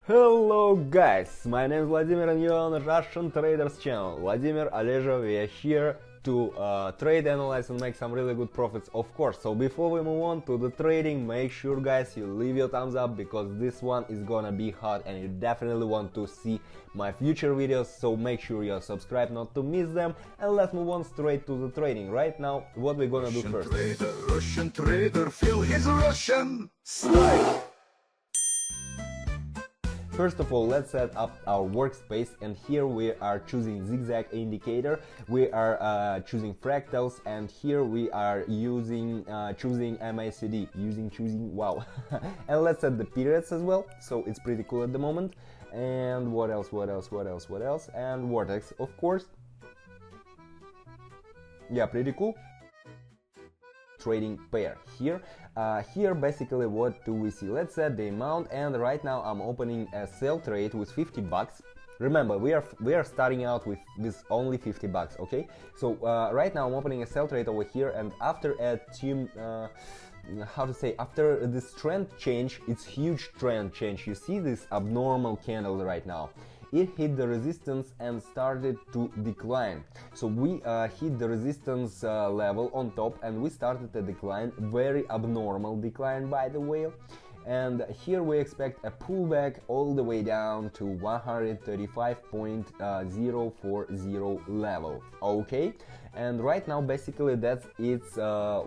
Hello guys, my name is Vladimir and you're on Russian Traders channel. Vladimir, Aleja, we are here to trade, analyze and make some really good profits, of course. So before we move on to the trading, make sure guys you leave your thumbs up because this one is gonna be hot and you definitely want to see my future videos. So make sure you're subscribed not to miss them, and let's move on straight to the trading. Right now, what we're gonna do first. Russian trader, feel his Russian style. First of all, let's set up our workspace, and here we are choosing zigzag indicator, we are choosing fractals, and here we are choosing MACD, wow. And let's set the periods as well, so it's pretty cool at the moment. And what else, and vortex, of course. Yeah, pretty cool. Trading pair here. Here basically what do we see? Let's set the amount, and right now I'm opening a sell trade with 50 bucks. Remember, we are starting out with only 50 bucks, okay? So right now I'm opening a sell trade over here, and after a after this trend change, it's huge trend change. You see this abnormal candle right now. It hit the resistance and started to decline. So we hit the resistance level on top and we started a decline, very abnormal decline by the way. And here we expect a pullback all the way down to 135.040 level, okay? And right now basically that's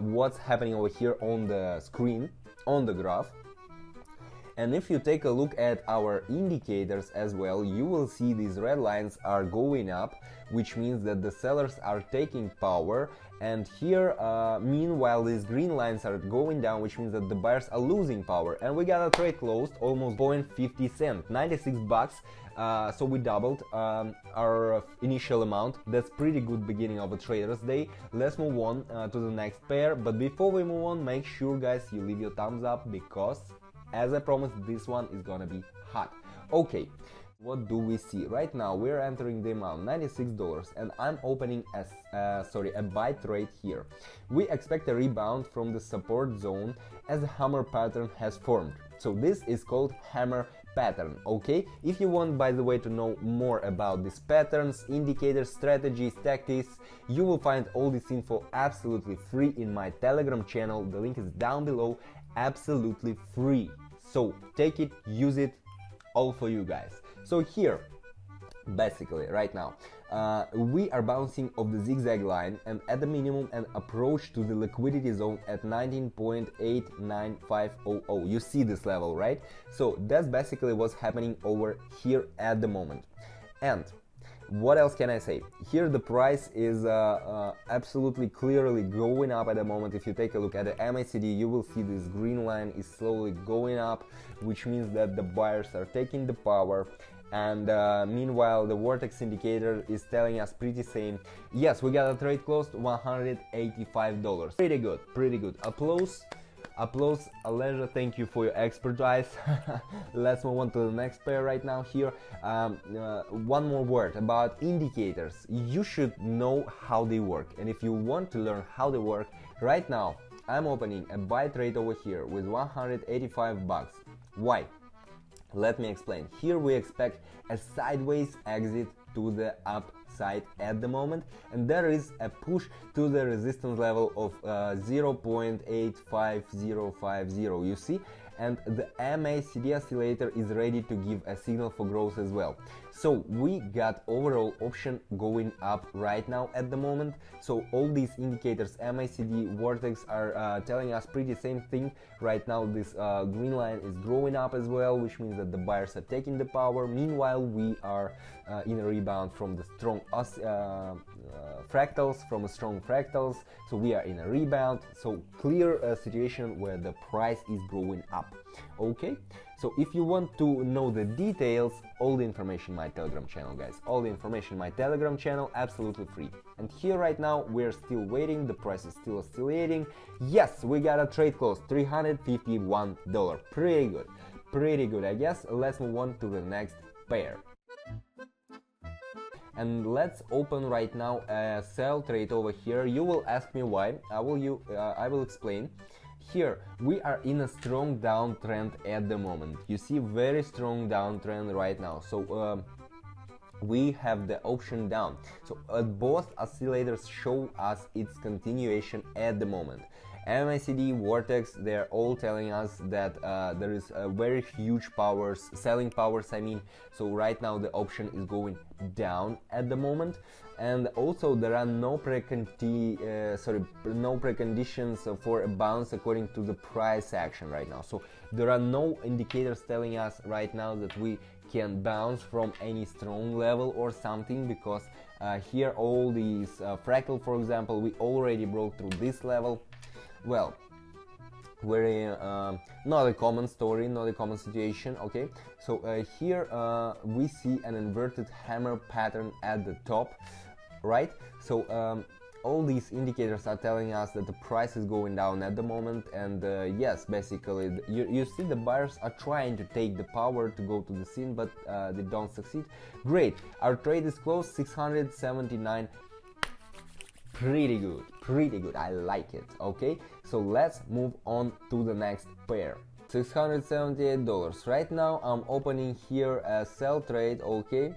what's happening over here on the screen, on the graph. And if you take a look at our indicators as well, you will see these red lines are going up, which means that the sellers are taking power. And here, meanwhile, these green lines are going down, which means that the buyers are losing power. And we got a trade closed almost 0.50 cent, 96 bucks. So we doubled our initial amount. That's pretty good beginning of a trader's day. Let's move on to the next pair. But before we move on, make sure guys you leave your thumbs up because, as I promised, this one is gonna be hot. Okay, what do we see? Right now we're entering the amount $96 and I'm opening a buy trade here. We expect a rebound from the support zone as a hammer pattern has formed. So this is called hammer pattern, okay? If you want, by the way, to know more about these patterns, indicators, strategies, tactics, you will find all this info absolutely free in my Telegram channel. The link is down below, absolutely free. So take it, use it, all for you guys. So here, basically right now, we are bouncing off the zigzag line and at the minimum an approach to the liquidity zone at 19.89500. You see this level, right? So that's basically what's happening over here at the moment. And what else can I say? Here the price is absolutely clearly going up at the moment. If you take a look at the MACD, you will see this green line is slowly going up, which means that the buyers are taking the power. And meanwhile the vortex indicator is telling us pretty same. Yes, we got a trade closed, $185. Pretty good, pretty good. Applause. Applause, Aleja, thank you for your expertise. Let's move on to the next pair right now here. One more word about indicators. You should know how they work, and if you want to learn how they work, right now I'm opening a buy trade over here with 185 bucks. Why? Let me explain. Here we expect a sideways exit to the upside at the moment, and there is a push to the resistance level of 0.85050, you see, and the MACD oscillator is ready to give a signal for growth as well. So we got overall option going up right now at the moment. So all these indicators, MACD, vortex, are telling us pretty same thing. Right now this green line is growing up as well, which means that the buyers are taking the power. Meanwhile we are in a rebound from the strong fractals, so we are in a rebound. So clear situation where the price is growing up. Okay, so if you want to know the details, all the information in my Telegram channel, guys, all the information in my Telegram channel, absolutely free. And here right now we're still waiting, the price is still oscillating. Yes, we got a trade close, $351. Pretty good, I guess. Let's move on to the next pair. And let's open right now a sell trade over here. You will ask me why. I will explain. here we are in a strong downtrend at the moment. You see very strong downtrend right now. So we have the option down. So both oscillators show us its continuation at the moment. MACD, Vortex, they're all telling us that there is a very huge powers, selling powers I mean. So right now the option is going down at the moment, and also there are no preconditions for a bounce according to the price action right now. So there are no indicators telling us right now that we can bounce from any strong level or something, because here all these fractal, for example, we already broke through this level. Well, very not a common story, not a common situation. Okay, so here we see an inverted hammer pattern at the top, right? So all these indicators are telling us that the price is going down at the moment, and yes, basically you see the buyers are trying to take the power to go to the scene, but they don't succeed. Great, our trade is closed, 679. Pretty good, I like it. Okay, so let's move on to the next pair. $678. Right now I'm opening here a sell trade. Okay,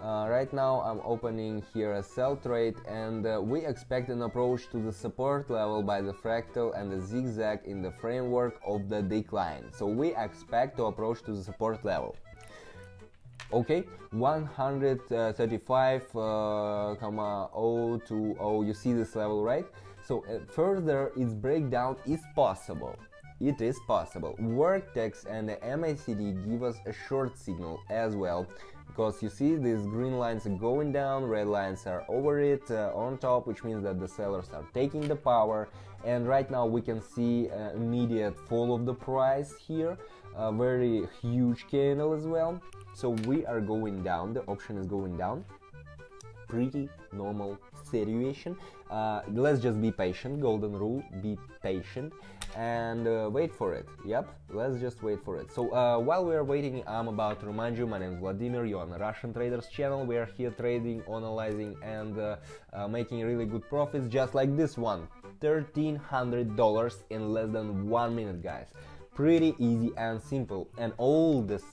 right now I'm opening here a sell trade, and we expect an approach to the support level by the fractal and the zigzag in the framework of the decline. So we expect to approach to the support level. Okay, 135,020, you see this level, right? So further its breakdown is possible. It is possible. Vortex and the MACD give us a short signal as well, because you see these green lines are going down, red lines are over it on top, which means that the sellers are taking the power, and right now we can see immediate fall of the price here, a very huge candle as well. So we are going down, the option is going down. Pretty normal situation. Let's just be patient, golden rule, be patient and wait for it. Yep, let's just wait for it. So while we are waiting, I'm about to remind you, my name is Vladimir, you're on the Russian Traders channel. We are here trading, analyzing and making really good profits, just like this one. $1,300 in less than 1 minute, guys. Pretty easy and simple, and all this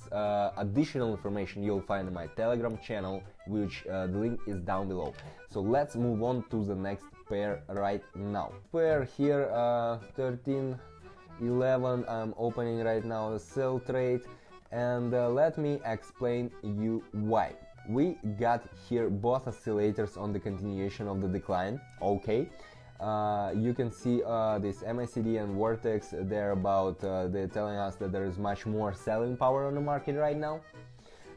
additional information you'll find in my Telegram channel, which the link is down below. So let's move on to the next pair right now. Pair here, 1311, I'm opening right now a sell trade, and let me explain you why. We got here both oscillators on the continuation of the decline. Okay. You can see this MACD and Vortex, they're telling us that there is much more selling power on the market right now.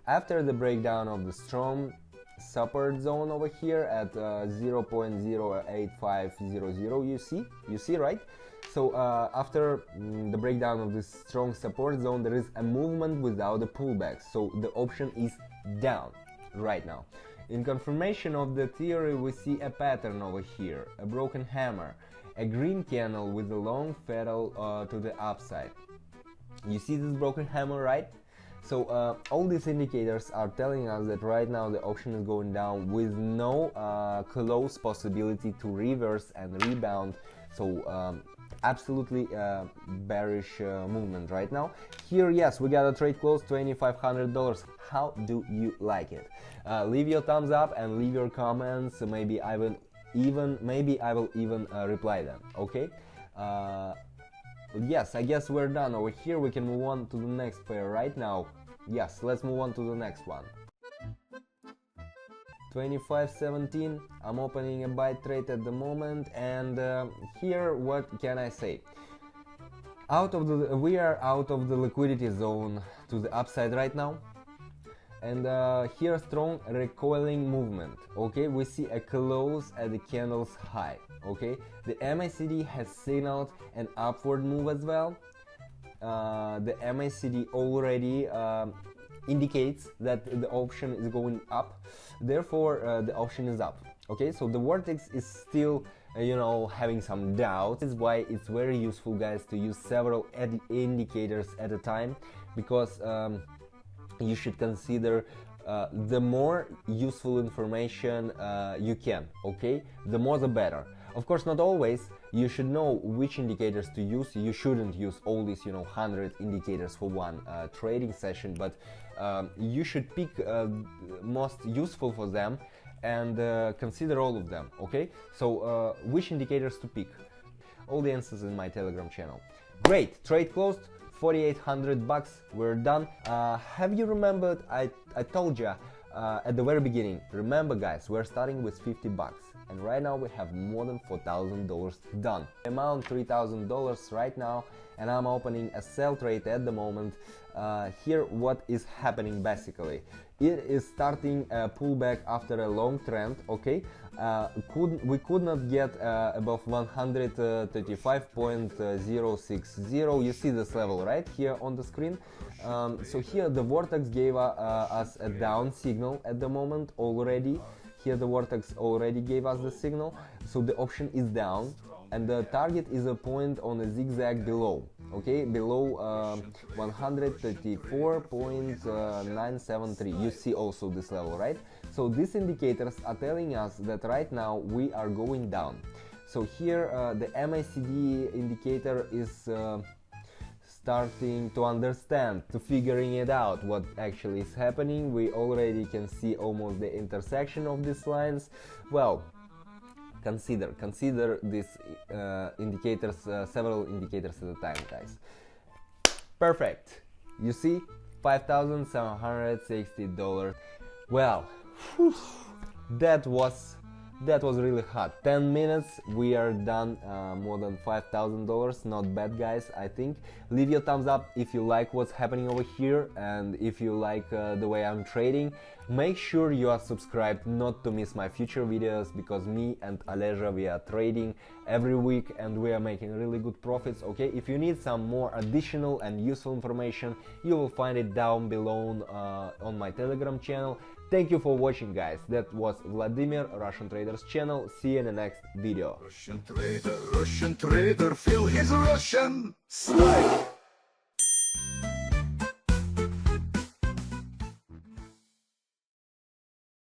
After the breakdown of the strong support zone over here at 0.08500, you see, right? So after the breakdown of this strong support zone, there is a movement without a pullback, so the option is down right now. In confirmation of the theory, we see a pattern over here, a broken hammer, a green candle with a long fatal to the upside. You see this broken hammer, right? So all these indicators are telling us that right now the option is going down with no close possibility to reverse and rebound. So absolutely bearish movement right now. Here, yes, we got a trade close, $2,500. How do you like it? Leave your thumbs up and leave your comments. Maybe I will even reply them. Okay. Yes, I guess we're done over here. We can move on to the next pair right now. Yes, let's move on to the next one. 2517, I'm opening a buy trade at the moment, and here what can I say? We are out of the liquidity zone to the upside right now, and here strong recoiling movement. Okay, we see a close at the candle's high. Okay, the MACD has signaled an upward move as well. The MACD already indicates that the option is going up, therefore the option is up. Okay, so the vortex is still having some doubts. That's why it's very useful, guys, to use several indicators at a time, because you should consider the more useful information you can. Okay, the more the better. Of course, not always. You should know which indicators to use. You shouldn't use all these 100 indicators for one trading session, but you should pick most useful for them and consider all of them. Okay, so which indicators to pick? All the answers in my Telegram channel. Great, trade closed, 4,800 bucks, we're done. Have you remembered, I told you at the very beginning, remember guys, we're starting with 50 bucks and right now we have more than $4,000 done. Amount $3,000 right now, and I'm opening a sell trade at the moment. Here what is happening basically, it is starting a pullback after a long trend. Okay, we could not get above 135.060. You see this level right here on the screen. So here the vortex gave us a down signal at the moment already. Here the vortex already gave us the signal, so the option is down, and the target is a point on a zigzag below. Okay, below 134.973. You see also this level, right? So these indicators are telling us that right now we are going down. So here the MACD indicator is starting to understand, to figuring it out what actually is happening. We already can see almost the intersection of these lines. Well, consider these indicators, several indicators at a time, guys. Perfect. You see, $5,760. Well, whew, that was really hard. 10 minutes, we are done. More than $5,000. Not bad, guys, I think. Leave your thumbs up if you like what's happening over here, and if you like the way I'm trading. Make sure you are subscribed not to miss my future videos, because me and Aleja, we are trading every week and we are making really good profits. Okay, if you need some more additional and useful information, you will find it down below on my Telegram channel. Thank you for watching, guys. That was Vladimir, Russian Traders channel. See you in the next video. Russian trader, feel his Russian style.